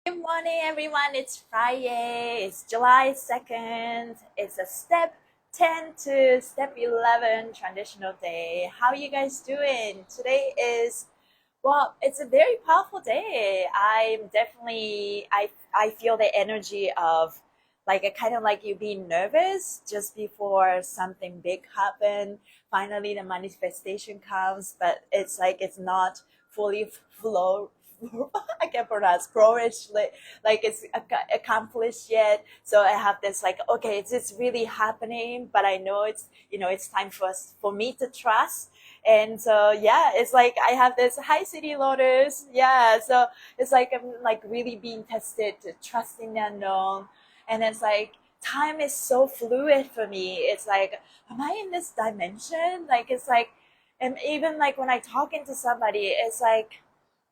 Good morning, everyone. It's Friday. It's July 2nd. It's a step 10 to step 11 traditional day. How are you guys doing? Today is, well, it's a very powerful day. I feel the energy of like a kind of like you being nervous just before something big happen. Finally, the manifestation comes, but it's like it's not fully flow. I can't pronounce flourish like it's accomplished yet. So I have this like, okay, it's really happening, but I know it's time for me to trust. And so yeah, it's like I have this high city lotus. Yeah, so it's like I'm like really being tested to trusting the unknown. And it's like time is so fluid for me. It's like, am I in this dimension? Like it's like, and even like when I talking to somebody, it's like,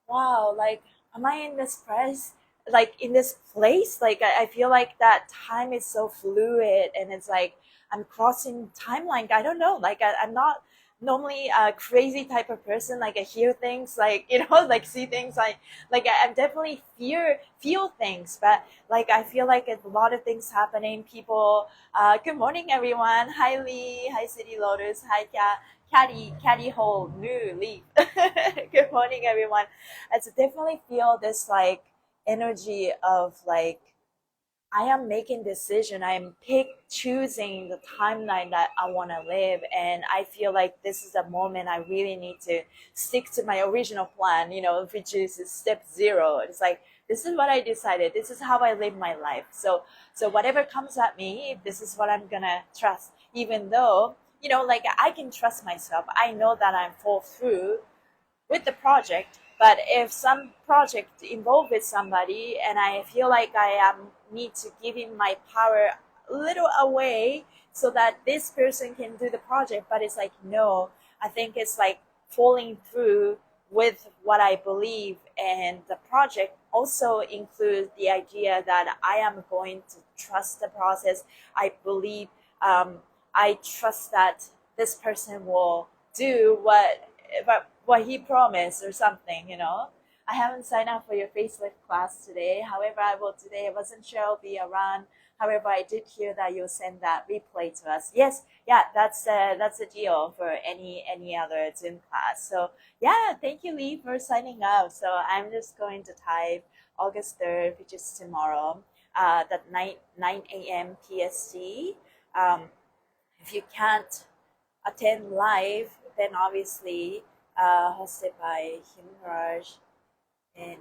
wow, like, am I in this press, like in this place? Like, I feel like that time is so fluid, and it's like I'm crossing timeline. I don't know. Like, I'm not normally a crazy type of person. Like, I hear things, like like see things. I'm definitely feel things, but like I feel like a lot of things happening. People. Good morning, everyone. Hi, Lee. Hi, City Lotus. Hi, Caddy Hole, New Leaf. Good morning, everyone. I definitely feel this like energy of like I am making decision. I am choosing the timeline that I want to live, and I feel like this is a moment I really need to stick to my original plan. Which is step zero. It's like this is what I decided. This is how I live my life. So whatever comes at me, this is what I'm gonna trust. Even though like I can trust myself. I know that I'm fall through with the project, but if some project involved with somebody and I feel like I need to give in my power a little away so that this person can do the project, but it's like no, I think it's like falling through with what I believe, and the project also includes the idea that I am going to trust the process. I believe, I trust that this person will do what he promised or something. I haven't signed up for your facelift class today. However, I will today. I wasn't sure I'll be around. However, I did hear that you'll send that replay to us. Yes, yeah, that's a deal for any other Zoom class. So yeah, thank you, Lee, for signing up. So I'm just going to type August 3rd, which is tomorrow, that 9 a.m. PST. Um, if you can't attend live, then obviously hosted by Himraj. And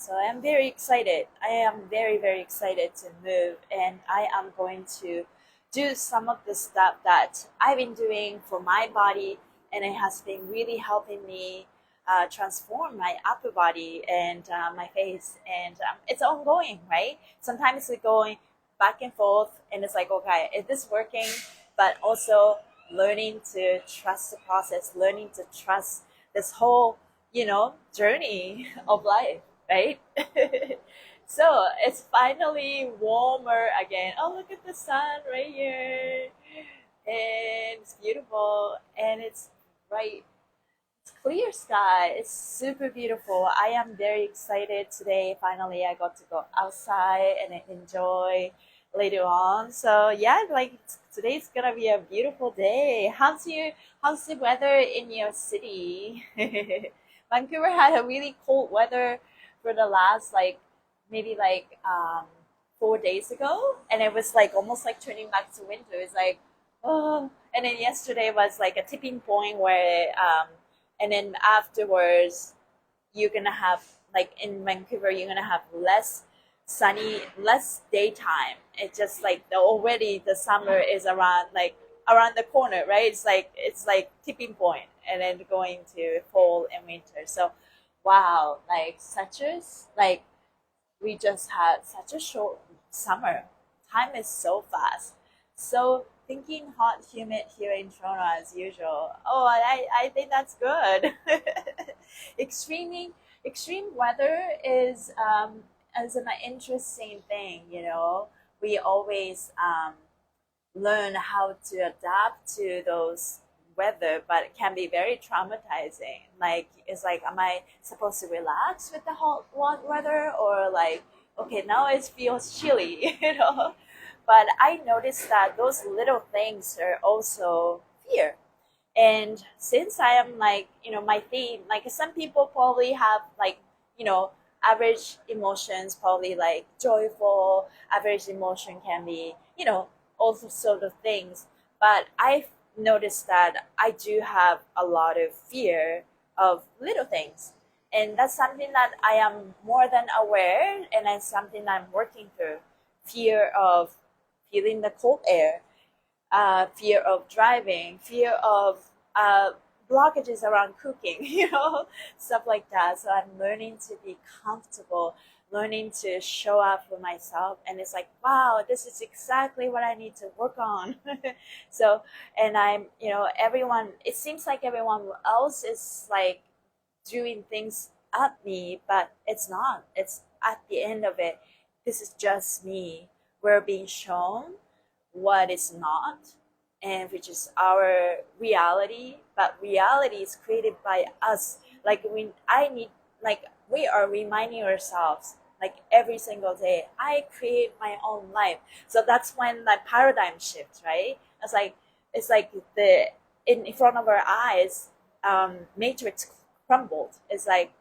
so I'm very excited. I am very, very excited to move, and I am going to do some of the stuff that I've been doing for my body, and it has been really helping me transform my upper body and my face. And it's ongoing, right? Sometimes it's going back and forth, and it's like, okay, is this working? But also learning to trust the process, learning to trust this whole journey of life, right? So it's finally warmer again. Oh, look at the sun right here, and it's beautiful, and it's bright. It's clear sky. It's super beautiful. I am very excited today. Finally, I got to go outside and enjoy later on. So yeah, like today's gonna be a beautiful day. How's the weather in your city? Vancouver had a really cold weather for the last like maybe like 4 days ago, and it was like almost like turning back to winter. It's like oh, and then yesterday was like a tipping point where and then afterwards you're gonna have like in Vancouver you're gonna have less daytime. It's just like already the summer is around the corner, right? It's like tipping point, and then going to fall and winter. So, wow, like we just had such a short summer. Time is so fast. So thinking hot, humid here in Toronto as usual. Oh, I think that's good. extreme extreme weather is an interesting thing. We always learn how to adapt to those weather, but it can be very traumatizing. Like it's like, am I supposed to relax with the hot weather, or like okay, now it feels chilly, you know. But I noticed that those little things are also fear. And since I am like, my theme, like some people probably have like, you know, average emotions, probably like joyful, average emotion can be, all sort of things. But I've noticed that I do have a lot of fear of little things. And that's something that I am more than aware, and it's something I'm working through. Fear of feeling the cold air, fear of driving, fear of uh, blockages around cooking, stuff like that. So I'm learning to be comfortable, learning to show up for myself. And it's like, wow, this is exactly what I need to work on. So, and I'm, everyone, it seems like everyone else is like doing things at me, but it's not. It's at the end of it, this is just me. We're being shown what is not, and which is our reality, but reality is created by us. Like we are reminding ourselves like every single day, I create my own life. So that's when that paradigm shifts, right? It's like the in front of our eyes, matrix crumbled. It's like,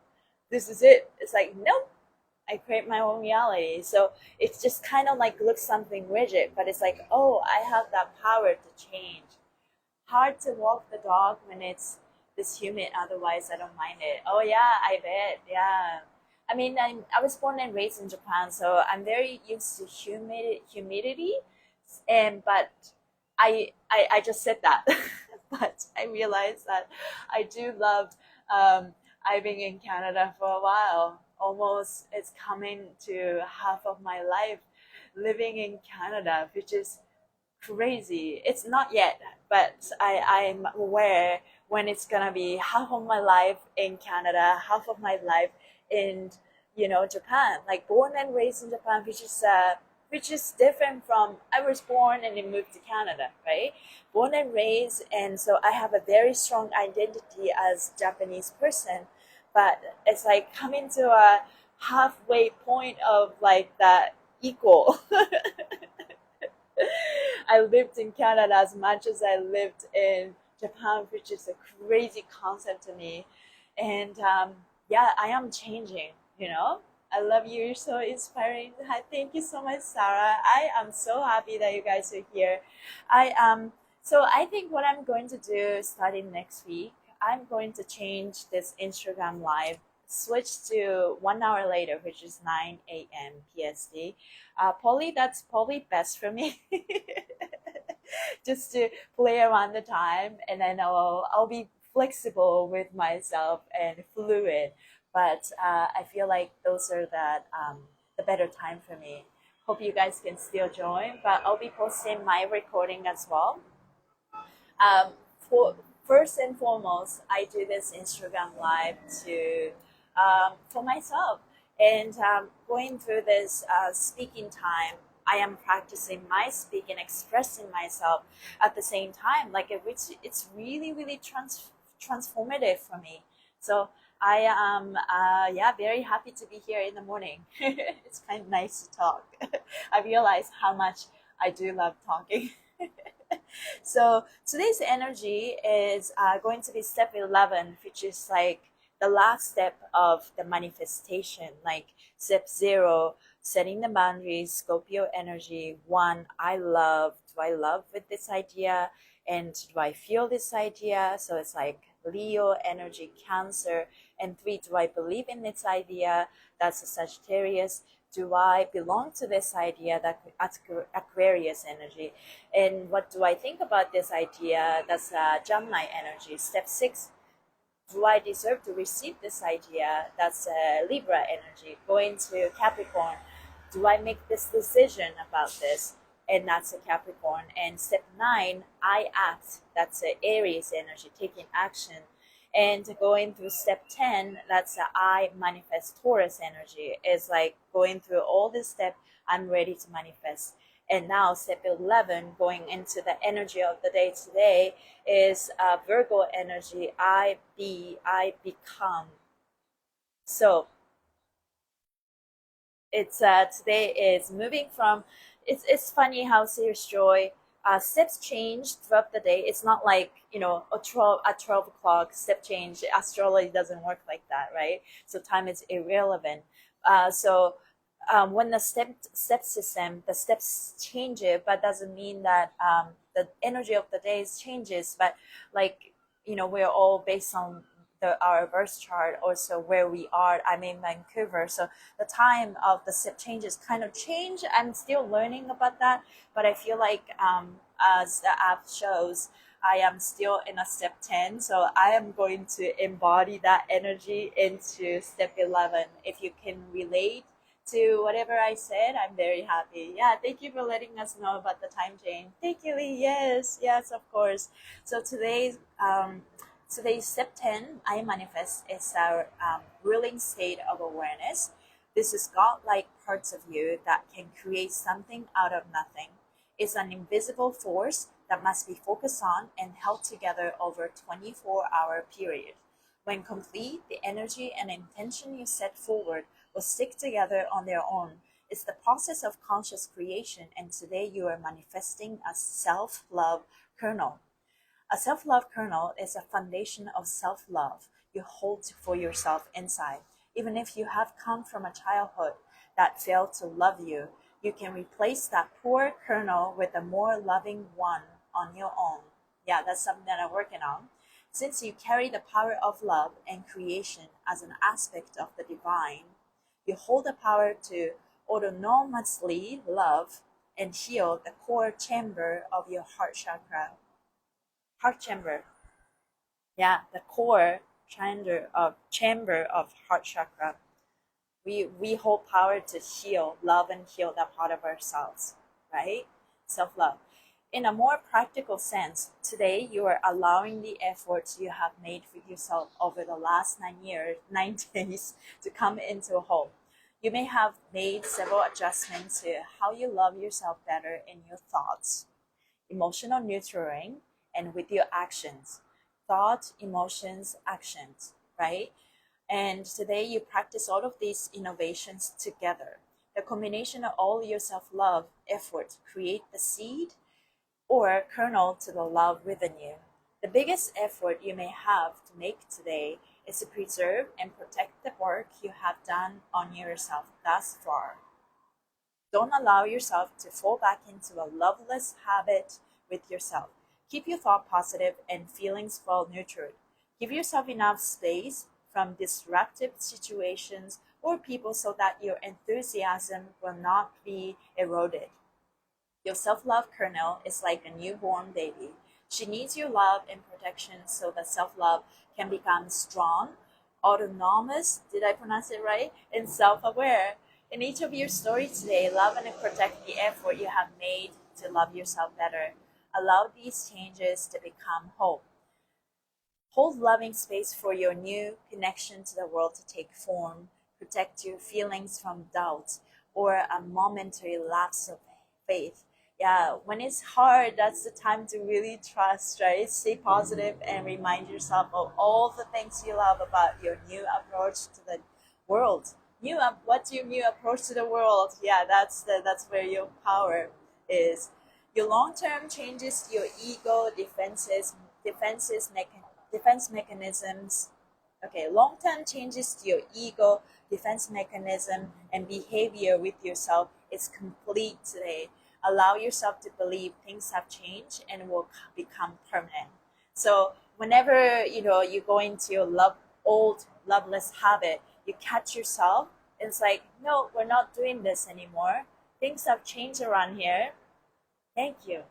this is it. It's like, nope, I create my own reality. So it's just kind of like looks something rigid, but it's like, oh, I have that power to change. Hard to walk the dog when it's this humid, otherwise I don't mind it. Oh yeah, I bet. Yeah. I mean, I was born and raised in Japan, so I'm very used to humidity, and but I just said that, but I realized that I do love. I've been in Canada for a while. Almost, it's coming to half of my life living in Canada, which is crazy. It's not yet, but I'm aware when it's gonna be half of my life in Canada, half of my life in Japan. Like born and raised in Japan, which is different from I was born and then moved to Canada, right? Born and raised, and so I have a very strong identity as Japanese person, but it's like coming to a halfway point of like that equal. I lived in Canada as much as I lived in Japan, which is a crazy concept to me. And yeah, I am changing, you know. I love you. You're so inspiring. Hi, thank you so much, Sarah. I am so happy that you guys are here. So I think what I'm going to do starting next week, I'm going to change this Instagram live, switch to 1 hour later, which is 9 a.m. PST. Probably that's probably best for me. Just to play around the time, and then I'll be flexible with myself and fluid. But I feel like those are the better time for me. Hope you guys can still join, but I'll be posting my recording as well. For first and foremost, I do this Instagram live to for myself, and going through this speaking time. I am practicing my speaking, expressing myself at the same time. Like it's really, really transformative for me. So I am, yeah, very happy to be here in the morning. It's kind of nice to talk. I realize how much I do love talking. So today's energy is going to be step 11, which is like the last step of the manifestation. Like step 0, setting the boundaries, Scorpio energy. 1, do I love with this idea? And do I feel this idea? So it's like Leo energy, Cancer. And 3, do I believe in this idea? That's a Sagittarius. Do I belong to this idea? That's Aquarius energy. And what do I think about this idea? That's Gemini energy. Step 6, do I deserve to receive this idea? That's Libra energy. Going to Capricorn, do I make this decision about this? And that's a Capricorn. And step 9, I act. That's a Aries energy, taking action. And going through step 10, that's a I manifest, Taurus energy. It's like going through all this step, I'm ready to manifest. And now step 11, going into the energy of the day today, is Virgo energy, I become. So it's today is moving from. It's funny how serious joy steps change throughout the day. It's not like a 12 o'clock step change. Astrology doesn't work like that, right? So time is irrelevant. So when the step system, the steps change it, but doesn't mean that the energy of the days changes. But like we're all based on our birth chart, also where we are. I'm in Vancouver, so the time of the step changes kind of change. I'm still learning about that, but I feel like as the app shows, I am still in a step 10, so I am going to embody that energy into step 11. If you can relate to whatever I said, I'm very happy. Yeah, thank you for letting us know about the time change. Thank you, Lee. Yes, of course. So today's step 10, I manifest, is our ruling state of awareness. This is godlike parts of you that can create something out of nothing. It's an invisible force that must be focused on and held together over a 24-hour period. When complete, the energy and intention you set forward will stick together on their own. It's the process of conscious creation, and today you are manifesting a self-love kernel. A self-love kernel is a foundation of self-love you hold for yourself inside. Even if you have come from a childhood that failed to love you, you can replace that poor kernel with a more loving one on your own. Yeah, that's something that I'm working on. Since you carry the power of love and creation as an aspect of the divine, you hold the power to autonomously love and heal the core chamber of your heart chakra. Heart chamber. Yeah, the core chamber of heart chakra. We hold power to heal, love, and heal that part of ourselves, right? Self-love. In a more practical sense, today you are allowing the efforts you have made for yourself over the last 9 days to come into whole. You may have made several adjustments to how you love yourself better in your thoughts, emotional nurturing, and with your actions. Thought, emotions, actions, right? And today you practice all of these innovations together. The combination of all your self-love efforts create the seed or kernel to the love within you. The biggest effort you may have to make today is to preserve and protect the work you have done on yourself thus far. Don't allow yourself to fall back into a loveless habit with yourself. Keep your thought positive and feelings well nurtured. Give yourself enough space from disruptive situations or people so that your enthusiasm will not be eroded. Your self-love kernel is like a newborn baby. She needs your love and protection so that self-love can become strong, autonomous, did I pronounce it right? And self-aware. In each of your stories today, love and protect the effort you have made to love yourself better. Allow these changes to become whole. Hold loving space for your new connection to the world to take form. Protect your feelings from doubt or a momentary lapse of faith. Yeah, when it's hard, that's the time to really trust, right? Stay positive and remind yourself of all the things you love about your new approach to the world. What's your new approach to the world? Yeah, that's where your power is. Your long-term changes to your ego defense mechanisms. Okay, long-term changes to your ego, defense mechanism, and behavior with yourself is complete today. Allow yourself to believe things have changed and will become permanent. So whenever you go into your old loveless habit, you catch yourself. It's like, no, we're not doing this anymore. Things have changed around here. Thank you.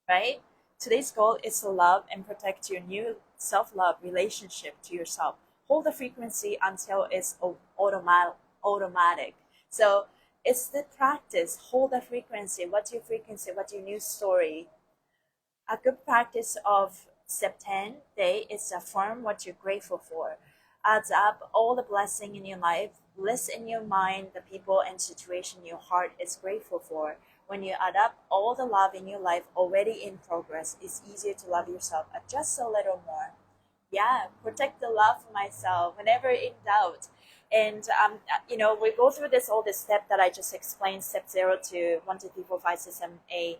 Right? Today's goal is to love and protect your new self-love relationship to yourself. Hold the frequency until it's automatic. So it's the practice. Hold the frequency. What's your frequency? What's your new story? A good practice of step 10 day is to affirm what you're grateful for. Adds up all the blessing in your life. List in your mind the people and situation your heart is grateful for. When you add up all the love in your life already in progress, it's easier to love yourself just a little more. Yeah, protect the love for myself. Whenever in doubt, And we go through all this step that I just explained, step 0 to 1, 2, 3, 4, 5, 6, 7, 8,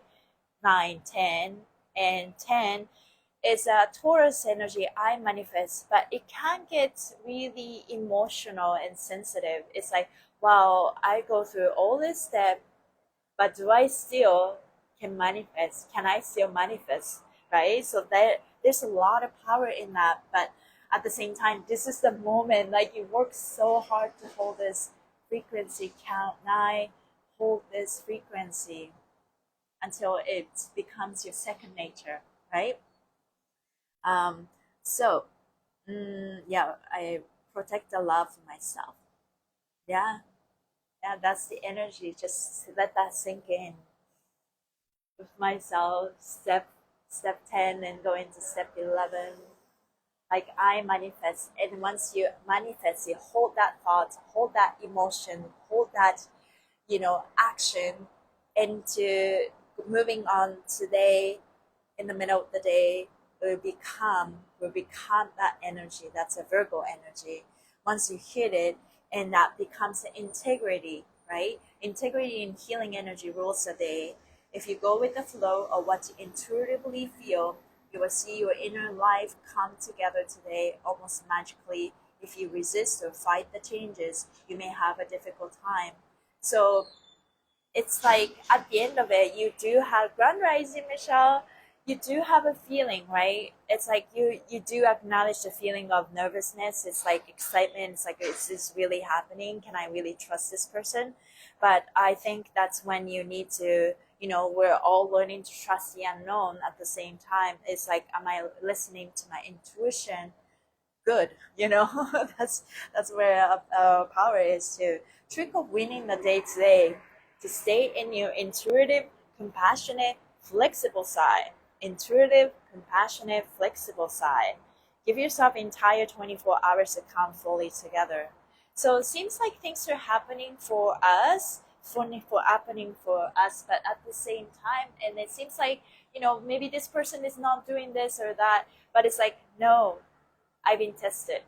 9, 10, and 10 is a Taurus energy. I manifest, but it can get really emotional and sensitive. It's like, wow, I go through all this step, but do I still can manifest? Can I still manifest? Right? So there's a lot of power in that, but at the same time, this is the moment, like you work so hard to hold this frequency, count 9, hold this frequency until it becomes your second nature, right? Um, so, yeah, I protect the love for myself. Yeah, yeah, that's the energy. Just let that sink in with myself. Step 10 and go into step 11. Like I manifest, and once you manifest, you hold that thought, hold that emotion, hold that action into moving on today. In the middle of the day, will become that energy. That's a Virgo energy. Once you hit it, and that becomes the integrity, right? Integrity and healing energy rules the day. If you go with the flow of what you intuitively feel, you will see your inner life come together today almost magically. If you resist or fight the changes, you may have a difficult time. So it's like at the end of it, you do have Grand Rising, Michelle. You do have a feeling, right? It's like you do acknowledge the feeling of nervousness. It's like excitement. It's like, is this really happening? Can I really trust this person? But I think that's when you need to, we're all learning to trust the unknown at the same time. It's like, am I listening to my intuition? Good, that's where power is too. Trick of winning the day today, to stay in your intuitive, compassionate, flexible side. Intuitive, compassionate, flexible side. Give yourself entire 24 hours to come fully together. So it seems like things are happening for us, for happening for us, but at the same time, and it seems like, maybe this person is not doing this or that, but it's like, no, I've been tested.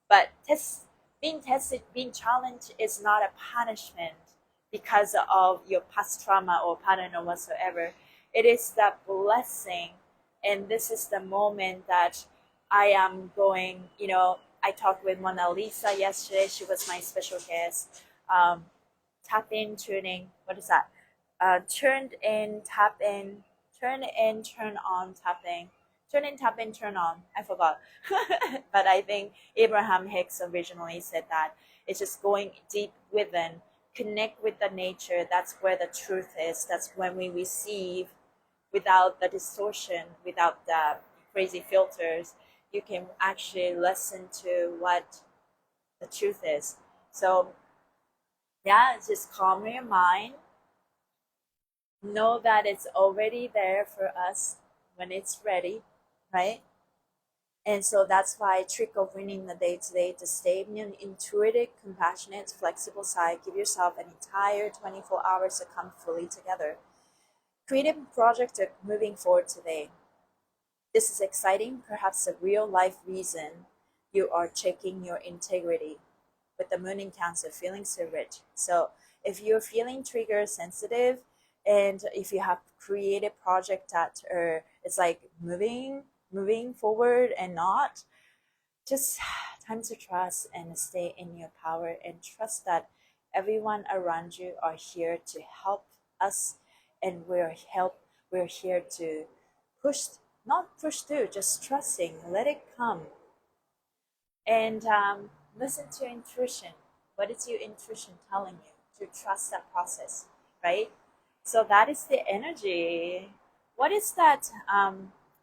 But being tested, being challenged is not a punishment because of your past trauma or pattern or whatsoever. It is that blessing. And this is the moment that I am going, I talked with Mona Lisa yesterday. She was my special guest. Tap in, tuning. What is that? Turned in, tap in, turn in, turn on, tapping. Turn in, tap in, turn on. I forgot. But I think Abraham Hicks originally said that. It's just going deep within, connect with the nature. That's where the truth is. That's when we receive without the distortion, without the crazy filters. You can actually listen to what the truth is. So, yeah, just calm your mind. Know that it's already there for us when it's ready, right? And so that's why trick of winning the day today, to stay in an intuitive, compassionate, flexible side. Give yourself an entire 24 hours to come fully together. Creative project of moving forward today. This is exciting, perhaps a real life reason you are checking your integrity. With the moon in Cancer, feeling so rich. So if you're feeling trigger sensitive, and if you have created project that it's like moving forward and not, just time to trust and stay in your power, and trust that everyone around you are here to help us, and we're here to push, not push through, just trusting, let it come. And listen to your intuition. What is your intuition telling you? To trust that process, right? So that is the energy. What is that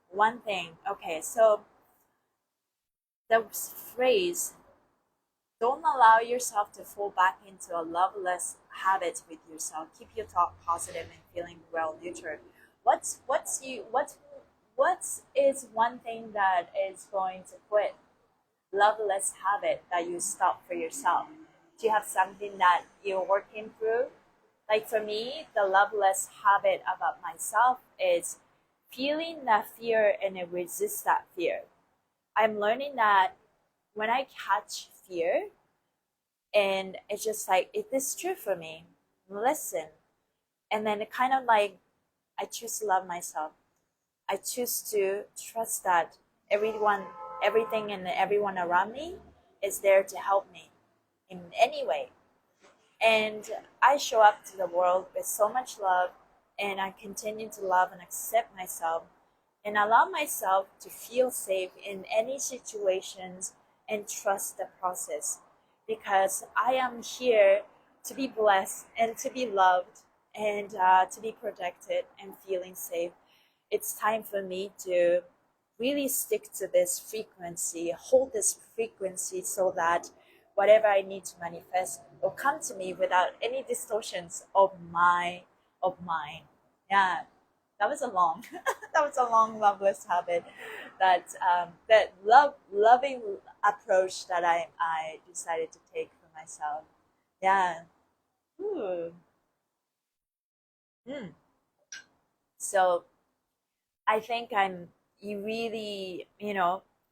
one thing? Okay, so the phrase, don't allow yourself to fall back into a loveless habit with yourself. Keep your thought positive and feeling well nurtured. What is one thing that is going to quit loveless habit that you stop for yourself? Do you have something that you're working through? Like for me, the loveless habit about myself is feeling that fear and I resist that fear. I'm learning that when I catch fear, And it's just like, is this true for me? Listen. And then it kind of like, I choose to love myself. I choose to trust that everyone, everything and everyone around me is there to help me in any way. And I show up to the world with so much love, and I continue to love and accept myself and allow myself to feel safe in any situations and trust the process, because I am here to be blessed and to be loved and to be protected and feeling safe. It's time for me to really stick to this frequency, hold this frequency, so that whatever I need to manifest will come to me without any distortions of mine. Yeah, that was a long that was a long loveless habit, that loving approach that I decided to take for myself. Yeah. Ooh. Mm. So I think you really,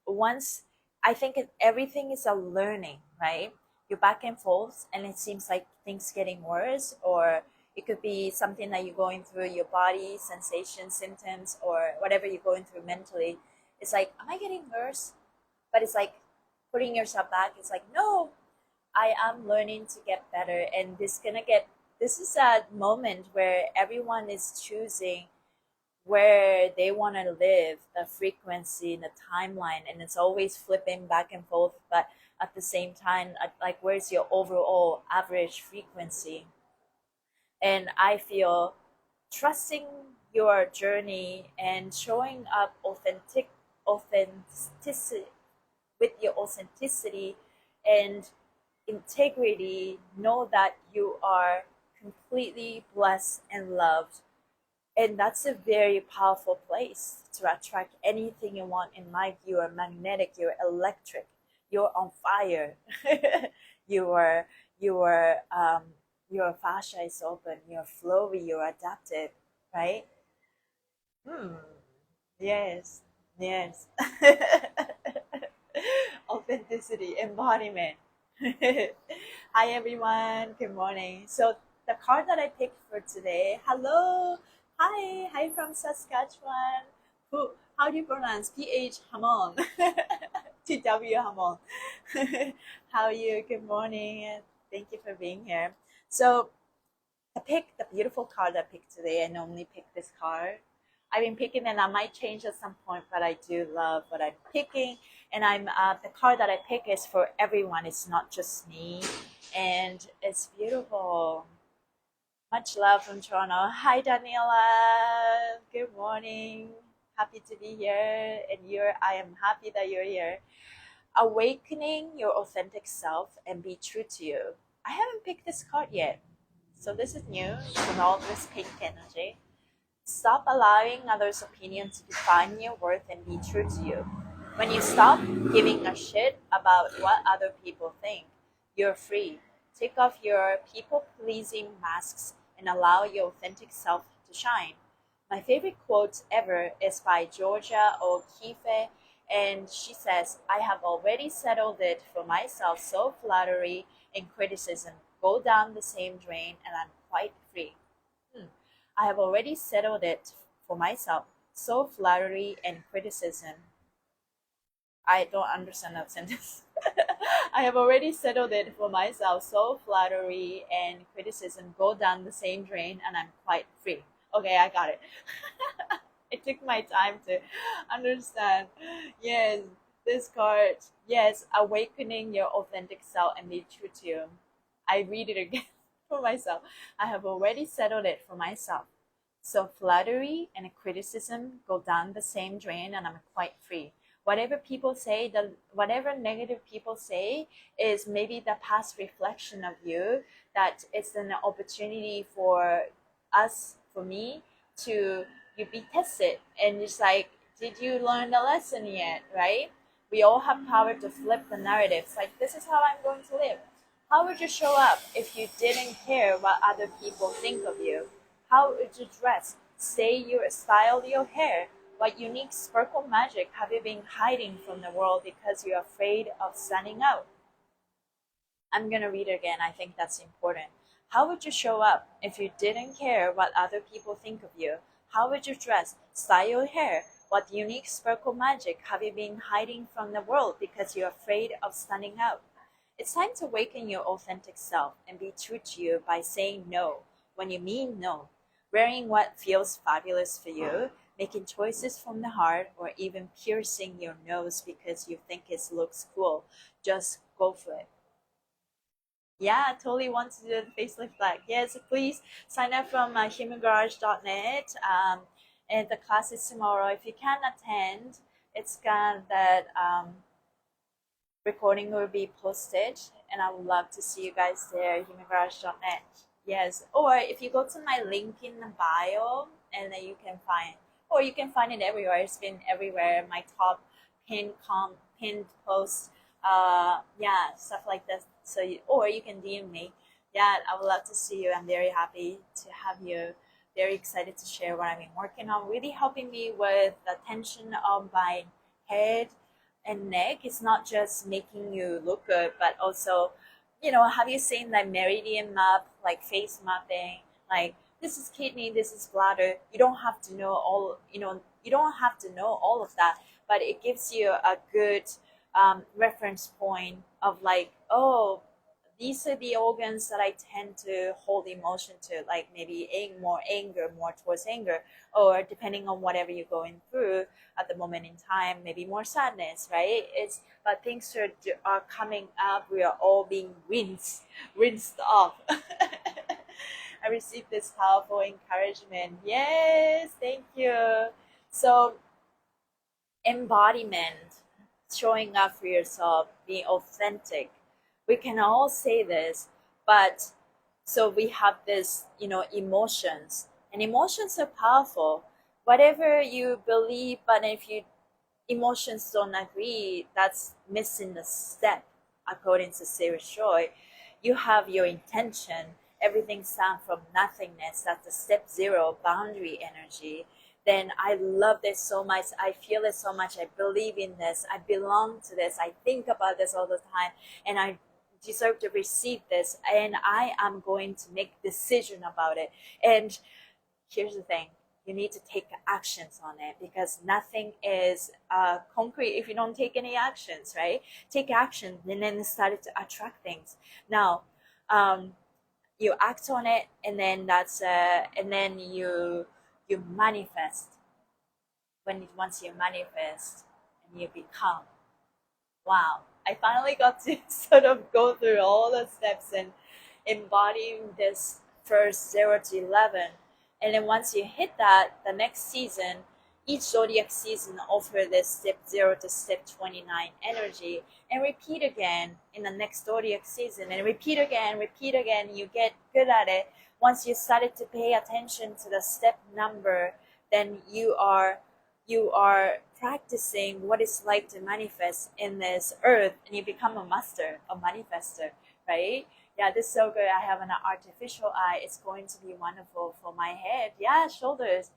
once, I think everything is a learning, right? You back and forth, and it seems like things getting worse, or it could be something that you're going through your body, sensation, symptoms, or whatever you're going through mentally. It's like, am I getting worse? But it's like putting yourself back. It's like, no, I am learning to get better, and this is a moment where everyone is choosing where they want to live, the frequency, the timeline, and it's always flipping back and forth. But at the same time, like, where's your overall average frequency? And I feel trusting your journey and showing up authenticity, with your authenticity and integrity, know that you are completely blessed and loved. And that's a very powerful place to attract anything you want in life. You are magnetic, you're electric, you're on fire. you are you are your fascia is open, you're flowy, you're adaptive, right? Hmm. Yes. Yes. Authenticity, embodiment. Hi everyone, good morning. So the card that I picked for today, hello, hi from Saskatchewan. How do you pronounce PH Hamon? TW Hamon. How are you? Good morning. Thank you for being here. So I picked the beautiful card I picked today. I normally pick this card. I've been picking, and I might change at some point, but I do love what I'm picking. And the card that I pick is for everyone. It's not just me, and it's beautiful. Much love from Toronto. Hi, Daniela. Good morning. Happy to be here, and I am happy that you're here. Awakening your authentic self and be true to you. I haven't picked this card yet, so this is new. With all this pink energy. Stop allowing others' opinions to define your worth and be true to you. When you stop giving a shit about what other people think, you're free. Take off your people pleasing masks and allow your authentic self to shine. My favorite quote ever is by Georgia O'Keeffe, and she says, I have already settled it for myself, so flattery and criticism go down the same drain, and I'm quite free. I have already settled it for myself, so flattery and criticism. I don't understand that sentence. I have already settled it for myself, so flattery and criticism go down the same drain, and I'm quite free. Okay, I got it. It took my time to understand. Yes, this card. Yes, awakening your authentic self and be true to you. I read it again for myself. I have already settled it for myself. So flattery and criticism go down the same drain, and I'm quite free. Whatever people say, whatever negative people say is maybe the past reflection of you, that it's an opportunity for us, for me, to you be tested. And it's like, did you learn the lesson yet, right? We all have power to flip the narratives. Like, this is how I'm going to live. How would you show up if you didn't care what other people think of you? How would you dress? Style your hair. What unique sparkle magic have you been hiding from the world because you're afraid of standing out? I'm gonna read it again. I think that's important. How would you show up if you didn't care what other people think of you? How would you dress? Style your hair? What unique sparkle magic have you been hiding from the world because you're afraid of standing out? It's time to awaken your authentic self and be true to you by saying no when you mean no, wearing what feels fabulous for you, making choices from the heart, or even piercing your nose because you think it looks cool. Just go for it. Yeah, I totally want to do the facelift flag. Yes, please sign up from humangarage.net. And the class is tomorrow. If you can attend, it's gonna that recording will be posted, and I would love to see you guys there. Humangarage.net. Yes, or if you go to my link in the bio, and then you can find, or you can find it everywhere. It's been everywhere. My top pinned post, yeah, stuff like that. So, or you can DM me. Yeah, I would love to see you. I'm very happy to have you. Very excited to share what I've been working on. Really helping me with the tension of my head and neck. It's not just making you look good, but also, have you seen like meridian map, like face mapping, like this is kidney, this is bladder. You don't have to know all, you don't have to know all of that, but it gives you a good reference point of like, oh, these are the organs that I tend to hold emotion to, like maybe more anger, more towards anger, or depending on whatever you're going through at the moment in time, maybe more sadness, right? But things are coming up. We are all being rinsed off. I received this powerful encouragement. Yes, thank you. So, embodiment, showing up for yourself, being authentic. We can all say this, but so we have this, emotions, and emotions are powerful. Whatever you believe, but if you emotions don't agree, that's missing the step. According to Sarah Joy, you have your intention. Everything starts from nothingness. That's the step zero boundary energy. Then I love this so much. I feel it so much. I believe in this. I belong to this. I think about this all the time, and I deserve to receive this. And I am going to make decision about it. And here's the thing. You need to take actions on it, because nothing is concrete if you don't take any actions, right? Take action, and then start to attract things. Now, you act on it, and then and then you manifest. Once you manifest and you become, wow, I finally got to sort of go through all the steps and embodying this first 0 to 11. And then once you hit that, the next season, each zodiac season offer this step 0 to step 29 energy, and repeat again in the next zodiac season, and repeat again. You get good at it. Once you started to pay attention to the step number, then you are practicing what it's like to manifest in this earth, and you become a master, a manifester, right? Yeah, this is so good. I have an artificial eye. It's going to be wonderful for my head. Yeah, shoulders.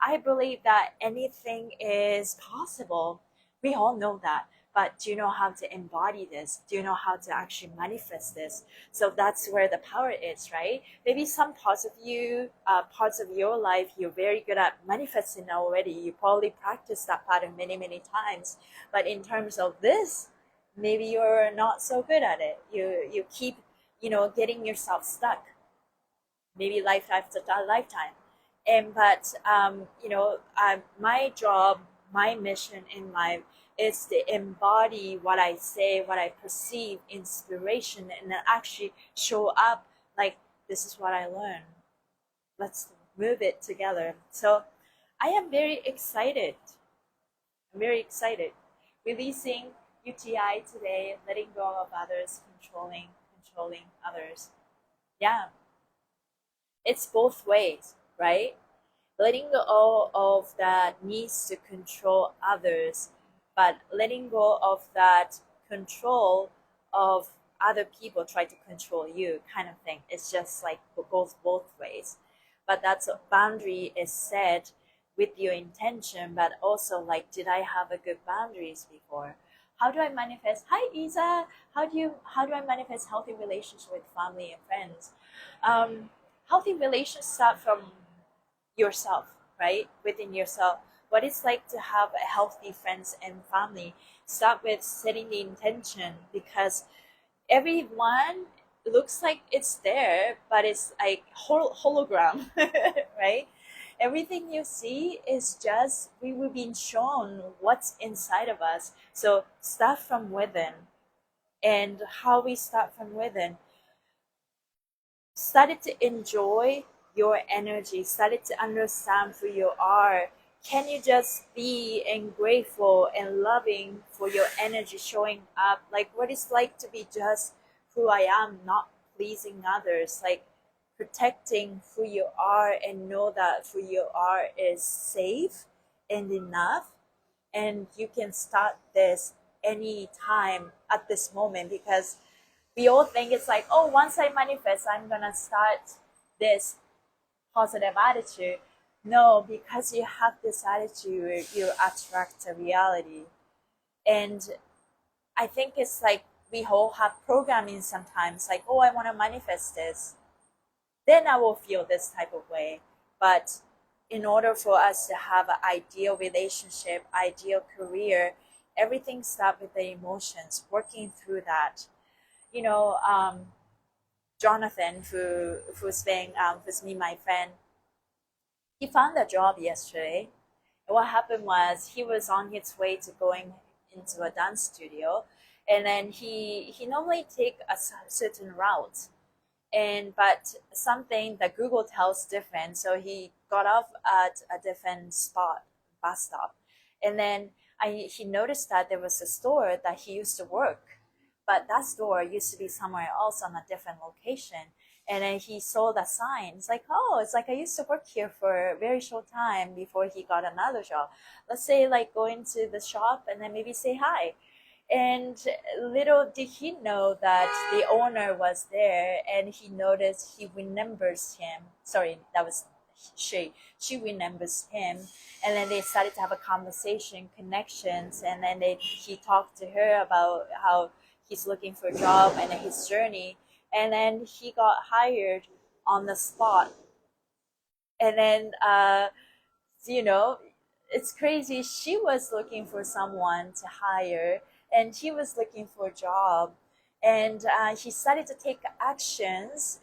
I believe that anything is possible. We all know that. But do you know how to embody this? Do you know how to actually manifest this? So that's where the power is, right? Maybe some parts of you, parts of your life, you're very good at manifesting already. You probably practice that pattern many, many times. But in terms of this, maybe you're not so good at it. You keep, getting yourself stuck. Maybe lifetime after lifetime. My job, my mission in life is to embody what I say, what I perceive, inspiration, and then actually show up like, this is what I learned. Let's move it together. So I am very excited. I'm very excited. Releasing UTI today, letting go of others, controlling others. Yeah. It's both ways, right? Letting go of that needs to control others, but letting go of that control of other people try to control you kind of thing. It's just like it goes both ways. But that's a boundary is set with your intention, but also like, did I have a good boundaries before? How do I manifest? Hi, Isa. How do I manifest healthy relationship with family and friends? Um, Healthy relations start from yourself, right? Within yourself. What it's like to have a healthy friends and family. Start with setting the intention, because everyone looks like it's there, but it's like hologram, right? Everything you see is just we were being shown what's inside of us. So start from within. And how we start from within, started to enjoy your energy, started to understand who you are. Can you just be and grateful and loving for your energy showing up? Like what it's like to be just who I am, not pleasing others, like protecting who you are and know that who you are is safe and enough. And you can start this anytime at this moment, because we all think it's like, oh, once I manifest, I'm gonna start this positive attitude. No, because you have this attitude, you attract a reality. And I think it's like we all have programming sometimes, like, oh, I want to manifest this, then I will feel this type of way. But in order for us to have an ideal relationship, ideal career, everything starts with the emotions, working through that. You know, Jonathan, who's staying with me, my friend, he found a job yesterday. And what happened was he was on his way to going into a dance studio, and then he normally take a certain route, and but something that Google tells different, so he got off at a different spot, bus stop, and then he noticed that there was a store that he used to work, but that store used to be somewhere else on a different location. And then he saw the sign. It's like, oh, it's like I used to work here for a very short time before he got another job. Let's say like go into the shop and then maybe say hi. And little did he know that the owner was there, and he noticed, he remembers him. Sorry, that was she. She remembers him, and then they started to have a conversation, connections, and then he talked to her about how he's looking for a job and his journey, and then he got hired on the spot. And then you know, it's crazy. She was looking for someone to hire, and he was looking for a job. And he started to take actions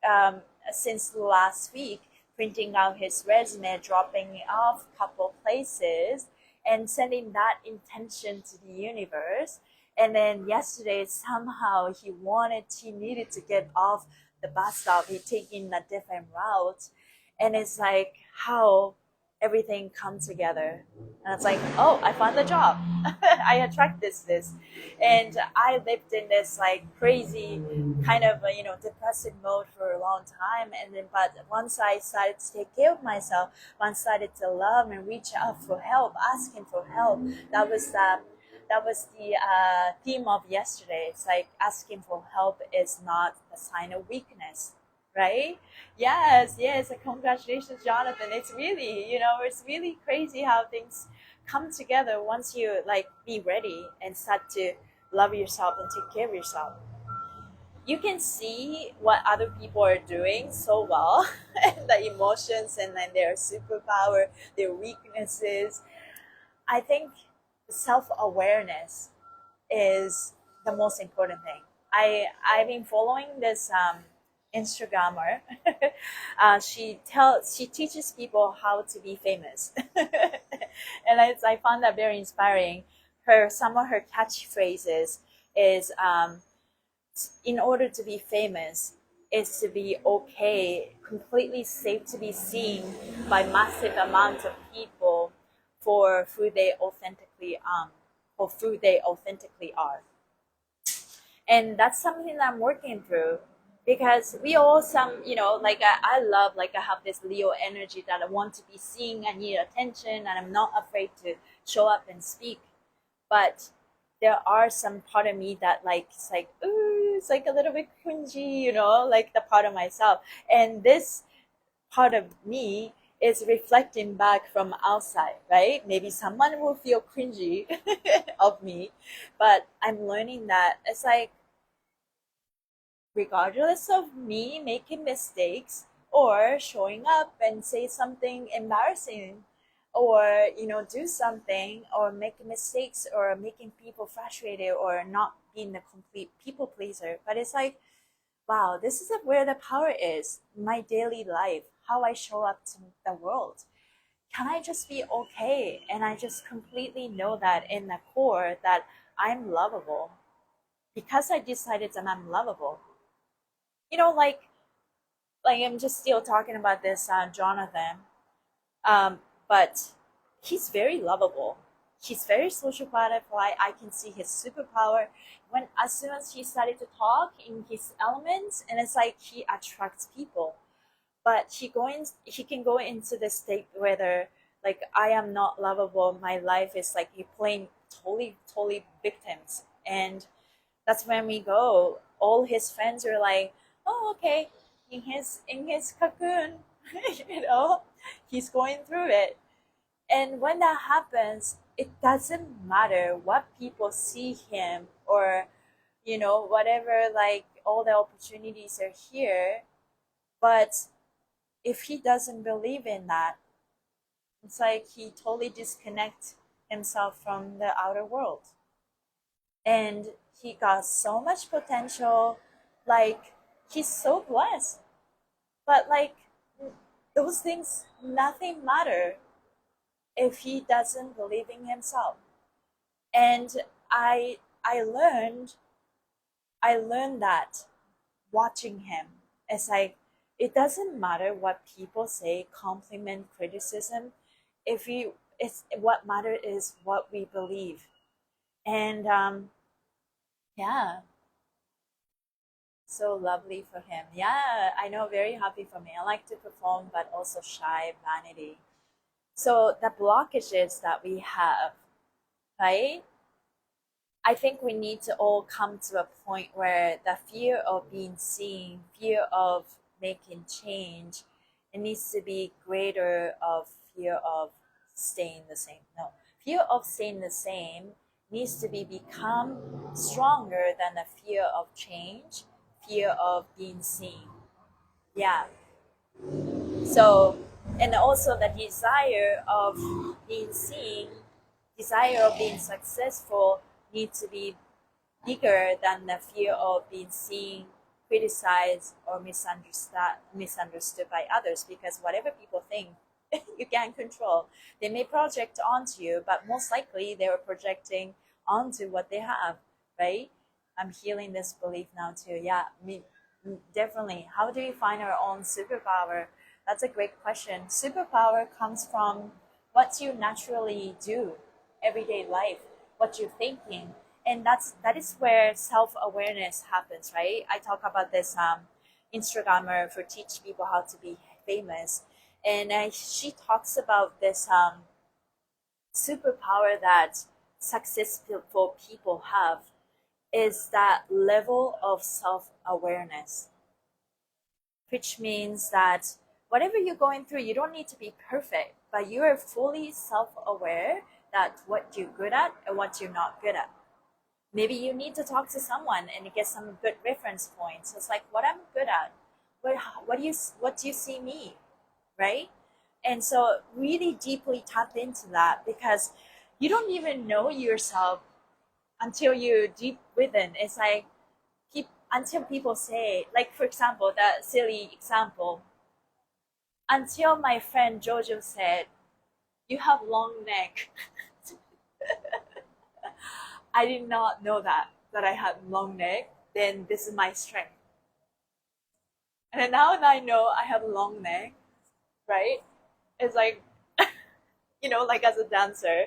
um, since last week, printing out his resume, dropping it off a couple places, and sending that intention to the universe. And then yesterday, somehow he needed to get off the bus stop. He taking a different route, and it's like how everything come together. And it's like, oh, I found the job. I attract this, and I lived in this like crazy kind of depressive mode for a long time. And then, but once I started to take care of myself, once I started to love and reach out for help, asking for help, that was the theme of yesterday. It's like asking for help is not a sign of weakness, right? Yes, yes. Congratulations, Jonathan. It's really, it's really crazy how things come together once you like be ready and start to love yourself and take care of yourself. You can see what other people are doing so well, and the emotions, and then their superpower, their weaknesses. I think self awareness is the most important thing. I've been following this Instagrammer. She teaches people how to be famous, and I found that very inspiring. Some of her catchphrases is in order to be famous is to be okay, completely safe to be seen by massive amounts of people for who they authentically or who they authentically are. And that's something that I'm working through, because we all like I love, like I have this Leo energy that I want to be seen, I need attention, and I'm not afraid to show up and speak. But there are some part of me that like it's like, ooh, it's like a little bit cringy, like the part of myself. And this part of me is reflecting back from outside, right? Maybe someone will feel cringy of me, but I'm learning that it's like, regardless of me making mistakes or showing up and say something embarrassing, or do something or make mistakes or making people frustrated or not being the complete people pleaser, but it's like, wow, this is where the power is. My daily life, how I show up to the world. Can I just be okay? And I just completely know that in the core that I'm lovable because I decided that I'm lovable. Like I'm just still talking about this Jonathan, um, but he's very lovable. He's very social butterfly. I can see his superpower when as soon as he started to talk in his elements, and it's like he attracts people. But he can go into the state whether like I am not lovable. My life is like he playing totally victims, and that's when we go. All his friends are like, "Oh, okay," in his cocoon, you know, he's going through it. And when that happens, it doesn't matter what people see him or, whatever. Like all the opportunities are here, but if he doesn't believe in that, it's like he totally disconnects himself from the outer world. And he got so much potential, like he's so blessed, but like those things nothing matter if he doesn't believe in himself. And I learned that watching him. It's like it doesn't matter what people say, compliment, criticism. If you it's what matters is what we believe. And yeah, so lovely for him. Yeah, I know, very happy for me. I like to perform, but also shy, vanity. So the blockages that we have, right? I think we need to all come to a point where the fear of being seen, fear of making change, it needs to be greater of fear of staying the same. No, fear of staying the same needs to become stronger than the fear of change, fear of being seen. Yeah. So, and also the desire of being seen, desire of being successful needs to be bigger than the fear of being seen, criticized, or misunderstood by others. Because whatever people think, you can't control. They may project onto you, but most likely they were projecting onto what they have, right? I'm healing this belief now too. Yeah, me definitely. How do we find our own superpower? That's a great question. Superpower comes from what you naturally do, everyday life, what you're thinking, and that is where self-awareness happens, right? I talk about this Instagrammer for teach people how to be famous, and she talks about this superpower that successful people have is that level of self-awareness, which means that whatever you're going through, you don't need to be perfect, but you are fully self-aware that what you're good at and what you're not good at. Maybe you need to talk to someone and get some good reference points. It's like what I'm good at, what do you see me, right? And so really deeply tap into that, because you don't even know yourself until you're deep within. It's like until people say, like for example, that silly example, until my friend Jojo said, "You have long neck." I did not know that I had long neck. Then this is my strength. And then now that I know I have long neck, right? It's like, like as a dancer,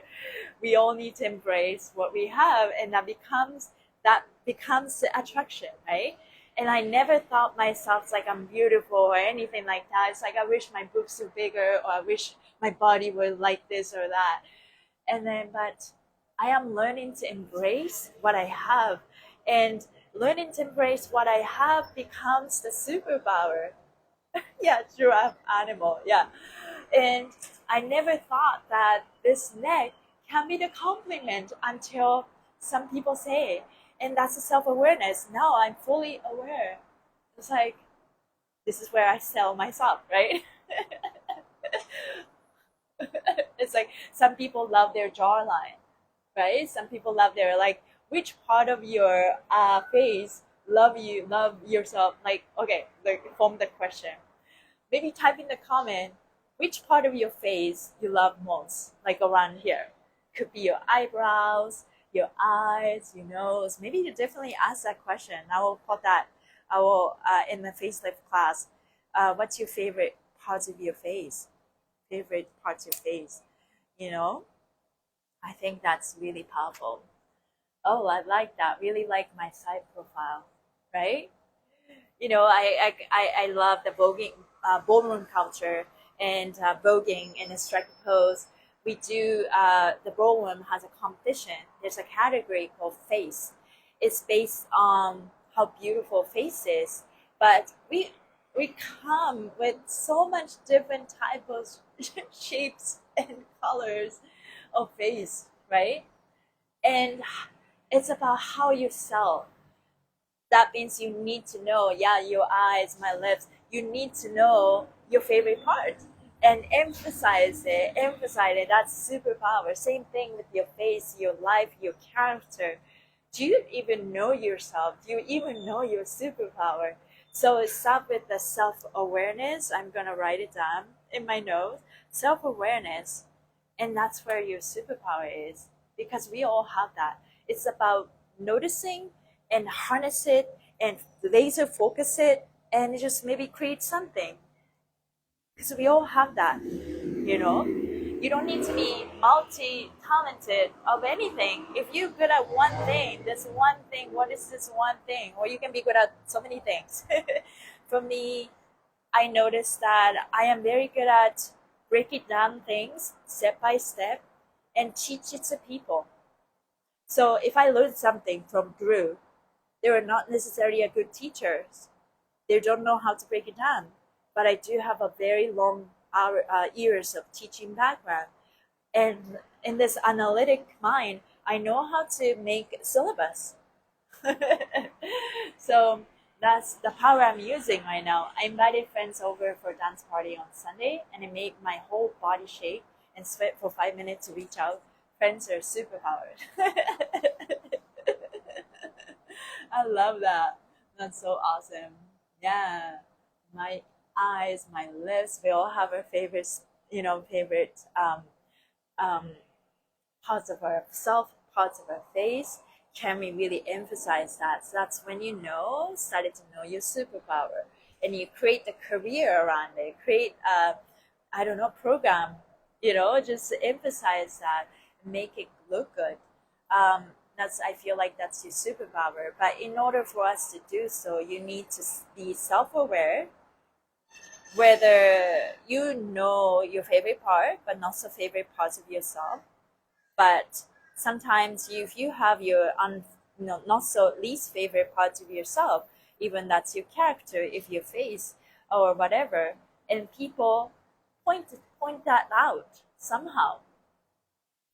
we all need to embrace what we have, and that becomes the attraction, right? And I never thought myself like I'm beautiful or anything like that. It's like I wish my boobs were bigger, or I wish my body were like this or that. And then, but I am learning to embrace what I have, and learning to embrace what I have becomes the superpower. Yeah, giraffe animal. Yeah, And I never thought that this neck can be the compliment until some people say it. And that's a self-awareness. Now I'm fully aware. It's like, this is where I sell myself, right? It's like some people love their jawline, right? Some people love their, like, which part of your face love yourself? Like, okay, like, form the question. Maybe type in the comment which part of your face you love most, like around here. Could be your eyebrows, your eyes, your nose. Maybe you definitely ask that question. I will put that. I will in the facelift class. What's your favorite parts of your face? Favorite parts of your face, you know? I think that's really powerful. Oh, I like that. Really like my side profile, right? You know, I love the voguing, ballroom culture and voguing and the strike pose. We do, the ballroom has a competition. There's a category called face. It's based on how beautiful face is, but we come with so much different type of shapes and colors of face, right? And it's about how you sell. That means you need to know, yeah, your eyes, my lips, you need to know your favorite part and emphasize it. That's superpower. Same thing with your face, your life, your character. Do you even know yourself? Do you even know your superpower? So it starts with the self-awareness. I'm gonna write it down in my notes. Self-awareness, and that's where your superpower is, because we all have that. It's about noticing and harness it and laser focus it and just maybe create something, because we all have that, you know. You don't need to be multi-talented of anything. If you're good at one thing, this one thing, what is this one thing? Or you can be good at so many things. For me, I noticed that I am very good at breaking down things step by step and teach it to people. So if I learn something from Drew, they are not necessarily a good teachers. They don't know how to break it down. But I do have a very long years of teaching background. And in this analytic mind, I know how to make syllabus. So that's the power I'm using right now. I invited friends over for a dance party on Sunday, and it made my whole body shake and sweat for 5 minutes to reach out. Friends are superpowered. I love that. That's so awesome. Yeah. My eyes, my lips, we all have our favorites, favorite um, parts of ourself, parts of our face. Can we really emphasize that? So that's when started to know your superpower, and you create the career around it, create I don't know, program, just to emphasize that, make it look good. I feel like that's your superpower. But in order for us to do so, you need to be self-aware, whether you know your favorite part, but not so favorite parts of yourself. But sometimes if you have your not so least favorite parts of yourself, even that's your character, if your face or whatever, and people point that out somehow.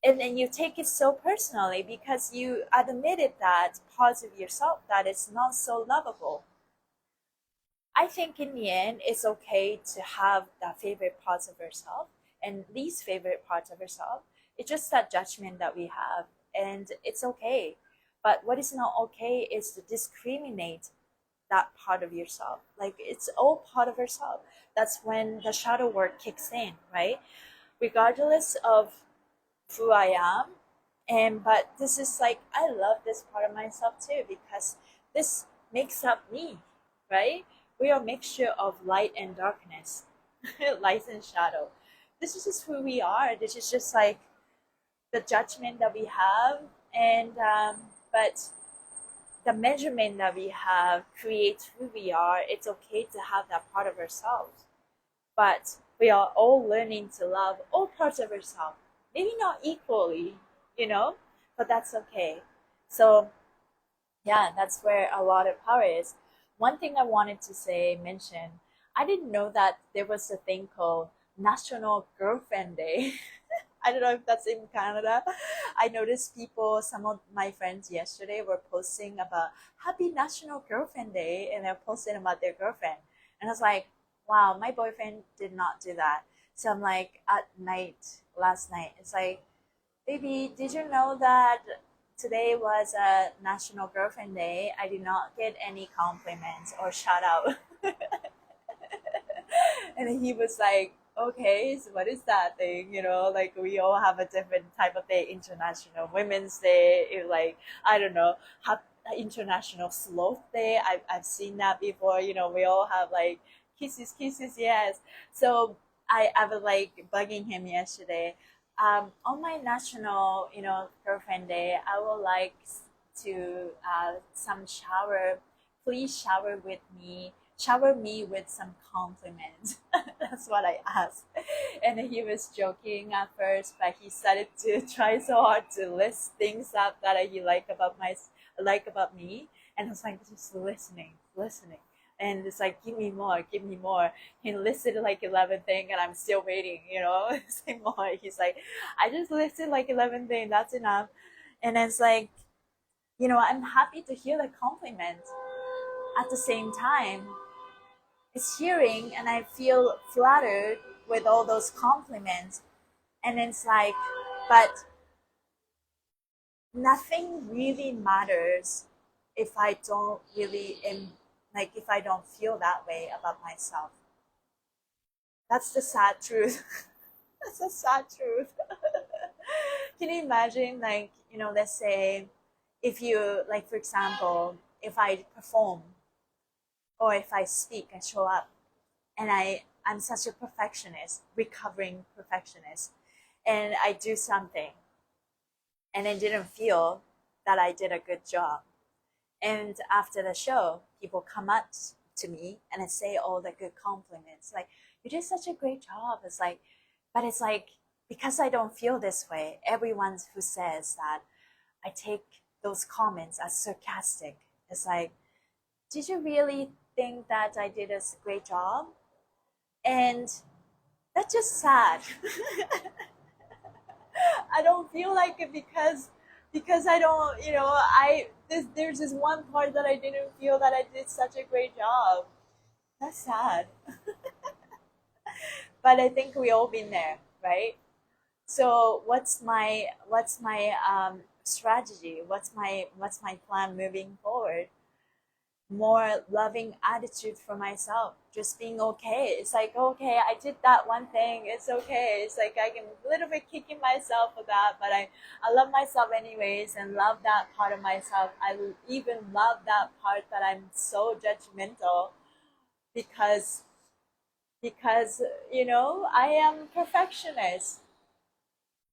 And then you take it so personally because you admitted that parts of yourself that is not so lovable. I think in the end, it's okay to have the favorite parts of yourself and least favorite parts of yourself. It's just that judgment that we have, and it's okay. But what is not okay is to discriminate that part of yourself. Like, it's all part of yourself. That's when the shadow work kicks in, right? Regardless of who I am, but this is like, I love this part of myself too, because this makes up me, right? We are a mixture of light and darkness, light and shadow. This is just who we are. This is just like the judgment that we have, and but the measurement that we have creates who we are. It's okay to have that part of ourselves, but we are all learning to love all parts of ourselves. Maybe not equally, but that's okay. So yeah, that's where a lot of power is. One thing I wanted to mention, I didn't know that there was a thing called National Girlfriend Day. I don't know if that's in Canada. I noticed people, some of my friends yesterday were posting about Happy National Girlfriend Day, and they're posting about their girlfriend. And I was like, wow, my boyfriend did not do that. So I'm like, at night, last night, it's like, baby, did you know that today was a National Girlfriend Day? I did not get any compliments or shout out. And he was like, okay, so what is that thing? You know, like we all have a different type of day. International Women's Day, like, I don't know, International Sloth Day. I've seen that before. You know, we all have like kisses, kisses, yes. So I was like bugging him yesterday. On my national, girlfriend day, I would like to some shower. Please shower me with some compliments. That's what I asked. And he was joking at first, but he started to try so hard to list things up that he like about me. And I was like, just listening. And it's like, give me more, give me more. He listed like 11 things, and I'm still waiting, say more. He's like, I just listed like 11 things, that's enough. And it's like, I'm happy to hear the compliment. At the same time, it's hearing, and I feel flattered with all those compliments. And it's like, but nothing really matters if I don't really if I don't feel that way about myself. That's the sad truth. That's the sad truth. Can you imagine, let's say, if you, like, for example, if I perform or if I speak and show up, and I'm such a perfectionist, recovering perfectionist, and I do something and I didn't feel that I did a good job. And after the show, people come up to me and say all the good compliments, like, you did such a great job. It's like, but it's like, because I don't feel this way, everyone who says that, I take those comments as sarcastic. It's like, did you really think that I did a great job? And that's just sad. I don't feel like it because I don't, there's this one part that I didn't feel that I did such a great job. That's sad. But I think we all been there, right? So what's my strategy? What's my plan moving forward? More loving attitude for myself, just being okay. It's like, okay, I did that one thing, it's okay. It's like, I can a little bit kicking myself for that, but I love myself anyways, and love that part of myself. I even love that part that I'm so judgmental, because I am perfectionist.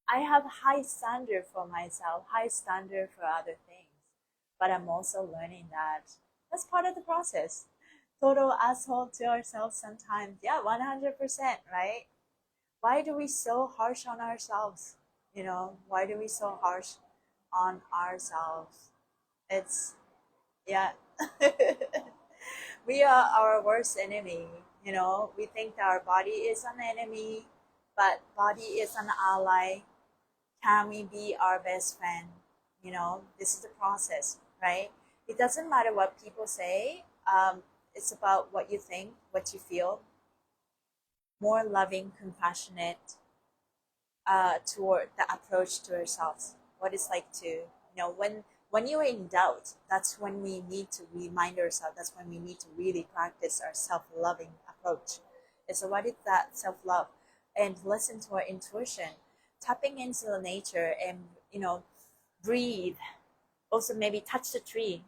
I have high standard for myself, high standard for other things, but I'm also learning that that's part of the process. Total asshole to ourselves sometimes. Yeah, 100%, right? Why do we so harsh on ourselves? Why do we so harsh on ourselves? It's, yeah. We are our worst enemy. We think that our body is an enemy, but body is an ally. Can we be our best friend? This is the process, right? It doesn't matter what people say. It's about what you think, what you feel. More loving, compassionate toward the approach to ourselves. What it's like to, when you're in doubt, that's when we need to remind ourselves. That's when we need to really practice our self-loving approach. And so what is that self-love? And listen to our intuition, tapping into the nature, and breathe. Also, maybe touch the tree.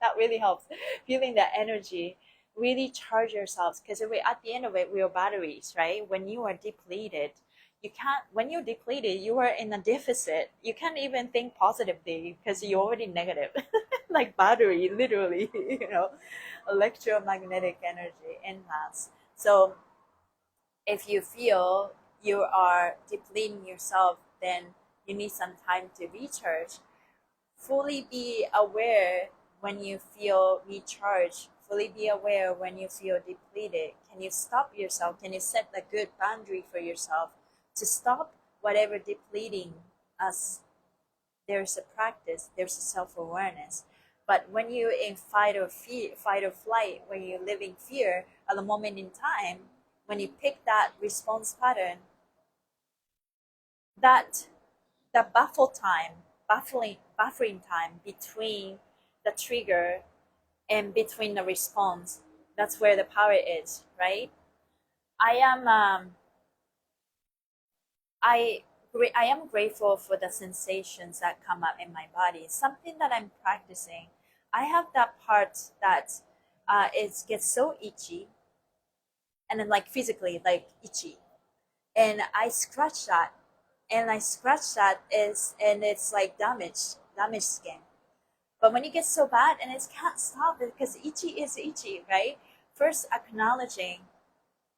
That really helps. Feeling the energy, really charge yourselves, because at the end of it, we are batteries, right? When you are depleted, when you're depleted, you are in a deficit. You can't even think positively because you're already negative. Like battery, literally, electromagnetic energy in mass. So if you feel you are depleting yourself, then you need some time to recharge. Fully be aware when you feel recharged Fully be aware when you feel depleted. Can you stop yourself? Can you set a good boundary for yourself to stop whatever depleting us? There's a practice, there's a self-awareness. But when you're in fight or flight, when you live in fear at the moment in time, when you pick that response pattern, that the buffering time between the trigger and between the response, that's where the power is, right? I am I I am grateful for the sensations that come up in my body. Something that I'm practicing. I have that part that it gets so itchy, and then like physically like itchy, and I scratch that, and it's like damaged skin. But when it gets so bad and it can't stop it because itchy is itchy, right? First acknowledging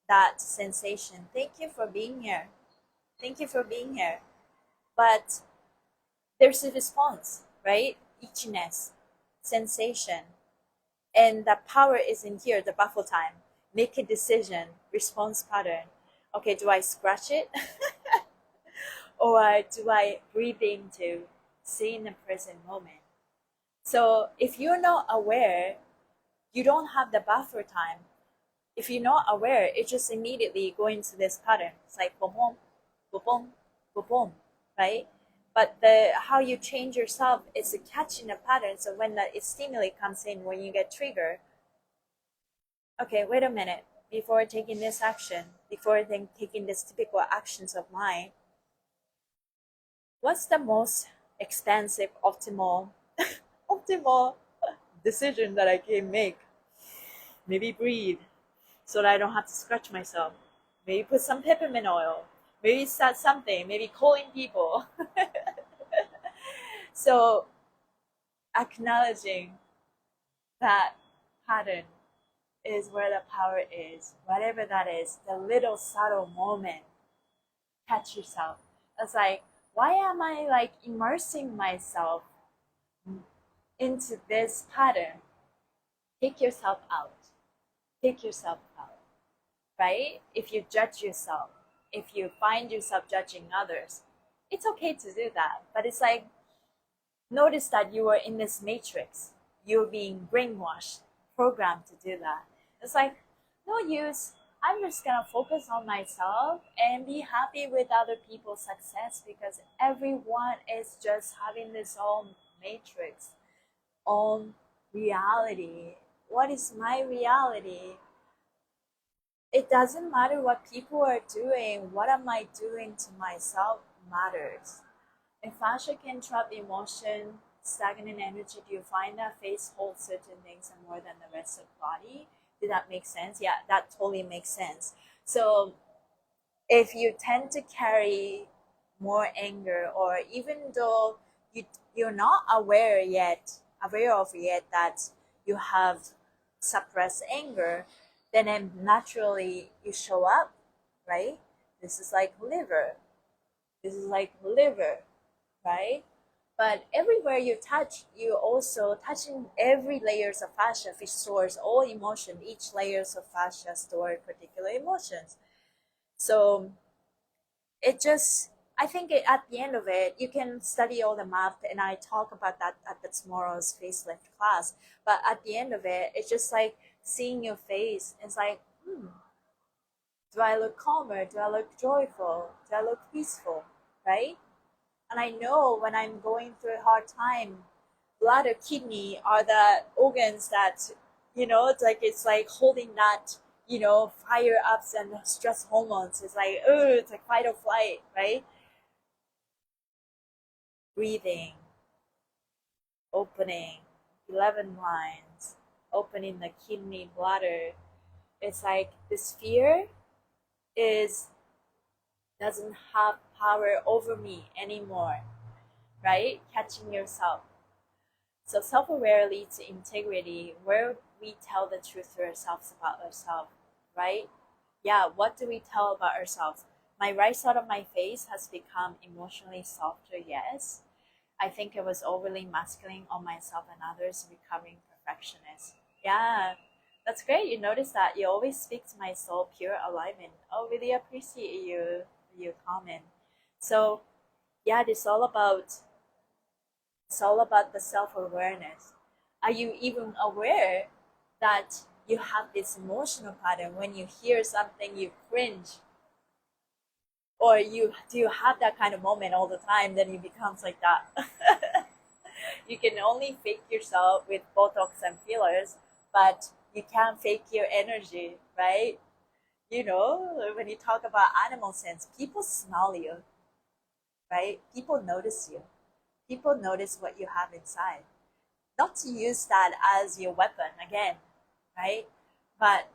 that sensation. Thank you for being here. Thank you for being here. But there's a response, right? Itchiness, sensation. And the power is in here, the buffer time. Make a decision, response pattern. Okay, do I scratch it? Or do I breathe into, stay in the present moment? So if you're not aware, you don't have the buffer time. If you're not aware, it just immediately go into this pattern. It's like boom, boom, boom, boom, boom, boom, right? But the how you change yourself is to catch in a pattern. So when the stimuli comes in, when you get triggered, okay, wait a minute. Before taking this action, before taking this typical actions of mine, what's the most expensive, optimal decision that I can make? Maybe breathe so that I don't have to scratch myself. Maybe put some peppermint oil. Maybe start something. Maybe calling people. So acknowledging that pattern is where the power is. Whatever that is, the little subtle moment. Catch yourself. It's like, why am I like immersing myself into this pattern? Take yourself out. Take yourself out. Right? If you judge yourself, if you find yourself judging others, it's okay to do that. But it's like, notice that you are in this matrix. You're being brainwashed, programmed to do that. It's like, no use. I'm just gonna focus on myself and be happy with other people's success because everyone is just having this own matrix, own reality. What is my reality? It doesn't matter what people are doing. What am I doing to myself matters. If fascia can trap emotion, stagnant energy, do you find that face holds certain things and more than the rest of the body? Did that make sense? Yeah, that totally makes sense. So if you tend to carry more anger, or even though you're not aware of yet that you have suppressed anger, then naturally you show up, right? This is like liver. This is like liver, right? But everywhere you touch, you also touching every layers of fascia, which stores all emotion. Each layers of fascia store particular emotions. So it just, I think at the end of it, you can study all the math, and I talk about that at the tomorrow's facelift class. But at the end of it, it's just like seeing your face. It's like, do I look calmer? Do I look joyful? Do I look peaceful? Right? And I know when I'm going through a hard time, bladder, kidney are the organs that, it's like holding that, fire ups and stress hormones. It's like, oh, it's like fight or flight, right? Breathing, opening 11 lines, opening the kidney, bladder. It's like this fear is doesn't have power over me anymore, right? Catching yourself. So self-aware leads to integrity, where we tell the truth to ourselves about ourselves, right? Yeah, what do we tell about ourselves? My right side of my face has become emotionally softer, yes. I think I was overly masculine on myself and others, recovering perfectionist. Yeah, That's great. You notice that. You always speak to my soul, pure alignment. Oh, really appreciate you comment. So yeah, it's all about the self-awareness. Are you even aware that you have this emotional pattern? When you hear something, you cringe, or you do you have that kind of moment all the time? Then it becomes like that. You can only fake yourself with Botox and fillers, but you can't fake your energy, right? You know, when you talk about animal sense, people smell you, right? People notice you. People notice what you have inside. Not to use that as your weapon again, right? But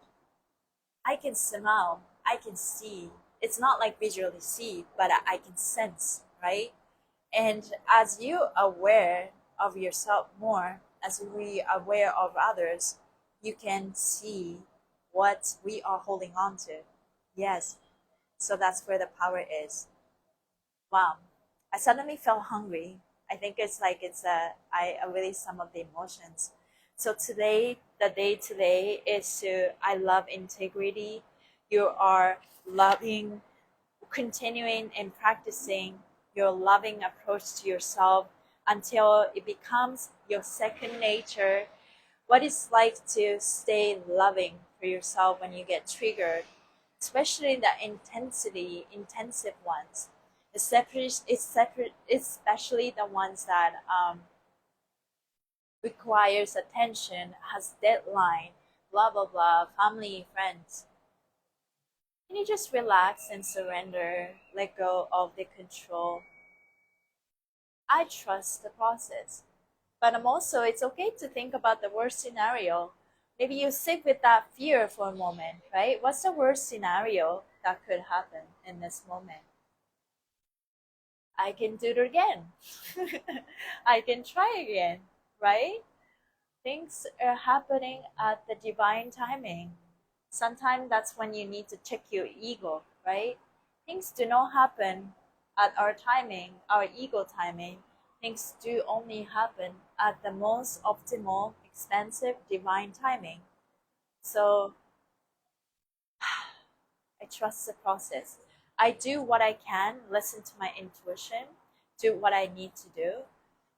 I can smell, I can see. It's not like visually see, but I can sense, right? And as you aware of yourself more, as we are aware of others, you can see what we are holding on to. Yes. So that's where the power is. Wow. I suddenly felt hungry. I think it's like I release some of the emotions. So today, the day today is to I love integrity. You are loving, continuing and practicing your loving approach to yourself until it becomes your second nature. What it's like to stay loving for yourself when you get triggered, especially the intensive ones. Especially the ones that requires attention, has deadline, blah blah blah, family, friends. Can you just relax and surrender, let go of the control? I trust the process. But I'm also, it's okay to think about the worst scenario. Maybe you sit with that fear for a moment, right? What's the worst scenario that could happen in this moment? I can do it again. I can try again, right? Things are happening at the divine timing. Sometimes that's when you need to check your ego, right? Things do not happen at our timing, our ego timing. Things do only happen at the most optimal, expansive, divine timing. So I trust the process. I do what I can, listen to my intuition, do what I need to do.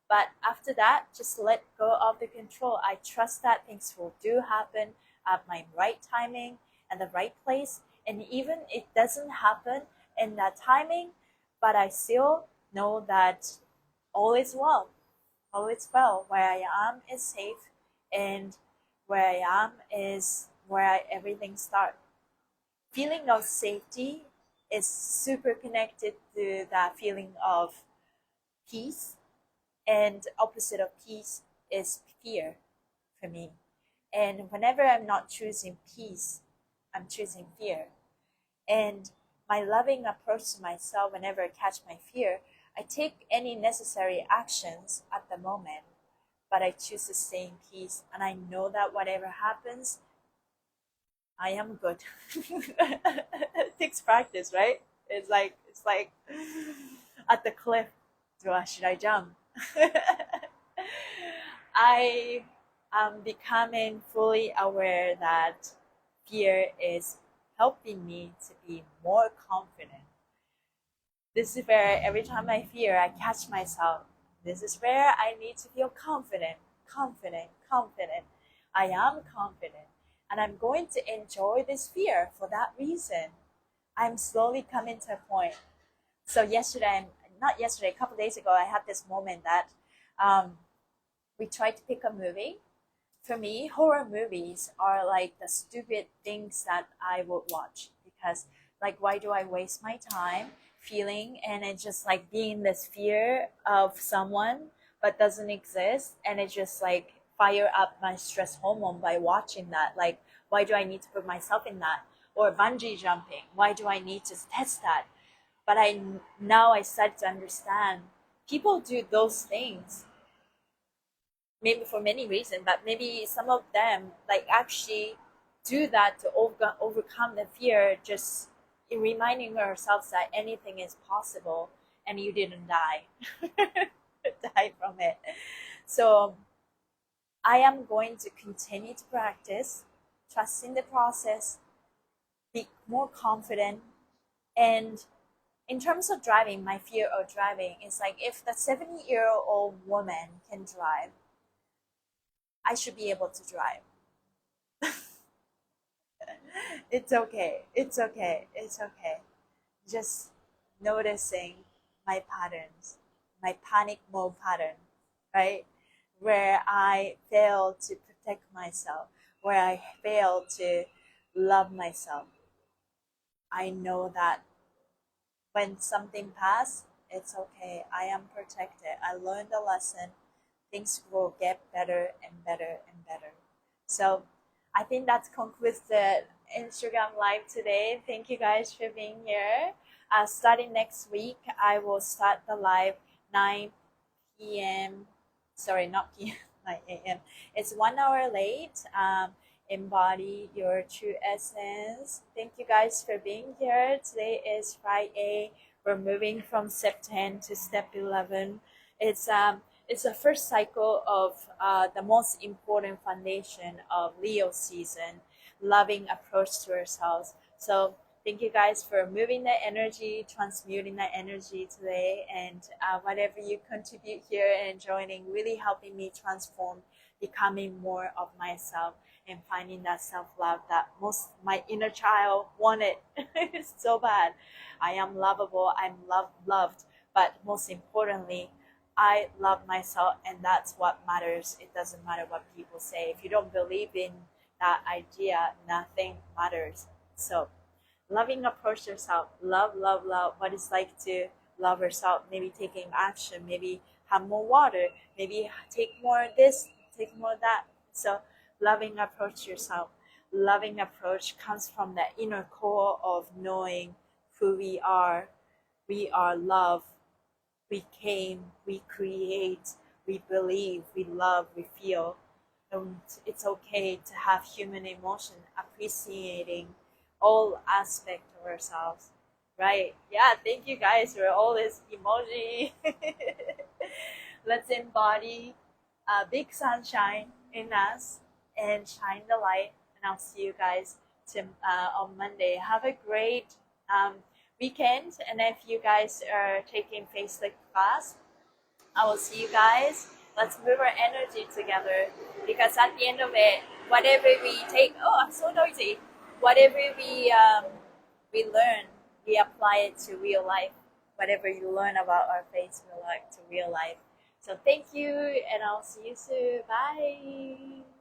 But after that, just let go of the control. I trust that things will do happen at my right timing and the right place. And even it doesn't happen in that timing, but I still know that all is well. All is well. Where I am is safe, and where I am is where everything starts. Feeling of safety is super connected to that feeling of peace, and opposite of peace is fear for me. And whenever I'm not choosing peace, I'm choosing fear. And my loving approach to myself, whenever I catch my fear, I take any necessary actions at the moment, but I choose to stay in peace. And I know that whatever happens, I am good. It takes practice, right? It's like at the cliff. Should I jump? I am becoming fully aware that fear is helping me to be more confident. This is where every time I fear, I catch myself. This is where I need to feel confident, confident, confident. I am confident, and I'm going to enjoy this fear for that reason. I'm slowly coming to a point. So not yesterday, a couple days ago, I had this moment that we tried to pick a movie. For me, horror movies are like the stupid things that I would watch, because like, why do I waste my time feeling and it's just like being this fear of someone but doesn't exist, and it just like fire up my stress hormone by watching that. Like, why do I need to put myself in that? Or bungee jumping, why do I need to test that? But I start to understand people do those things maybe for many reasons, but maybe some of them like actually do that to overcome the fear, just in reminding ourselves that anything is possible and you didn't die. Die from it. So I am going to continue to practice trust in the process, be more confident. And in terms of driving, my fear of driving is like, if the 70-year-old woman can drive, I should be able to drive. It's okay. It's okay. It's okay. Just noticing my patterns, my panic mode pattern, right? Where I fail to protect myself, where I fail to love myself. I know that when something passes, it's okay. I am protected. I learned the lesson. Things will get better and better and better. So I think that concludes the Instagram live today. Thank you guys for being here. Starting next week, I will start the live 9 p.m. Sorry, not p.m. 9 a.m. It's 1 hour late. Embody your true essence. Thank you guys for being here. Today is Friday. We're moving from step 10 to step 11. It's the first cycle of the most important foundation of Leo season, loving approach to ourselves. So thank you guys for moving the energy, transmuting the energy today, and whatever you contribute here and joining, really helping me transform, becoming more of myself, and finding that self-love that most my inner child wanted. It's so bad. I am lovable, I'm loved, but most importantly, I love myself, and that's what matters. It doesn't matter what people say. If you don't believe in that idea, nothing matters. So loving approach yourself, love what it's like to love yourself. Maybe taking action, maybe have more water, maybe take more of this, take more of that. So loving approach yourself. Loving approach comes from the inner core of knowing who we are. We are love. We came, we create, we believe, we love, we feel. And it's okay to have human emotion, appreciating all aspects of ourselves. Right? Yeah, thank you guys for all this emoji. Let's embody a big sunshine in us and shine the light. And I'll see you guys on Monday. Have a great weekend. And if you guys are taking Facebook class, I will see you guys. Let's move our energy together, because at the end of it, whatever we take, oh, I'm so noisy. Whatever we learn, we apply it to real life. Whatever you learn about our faith, we learn to real life. So thank you, and I'll see you soon. Bye.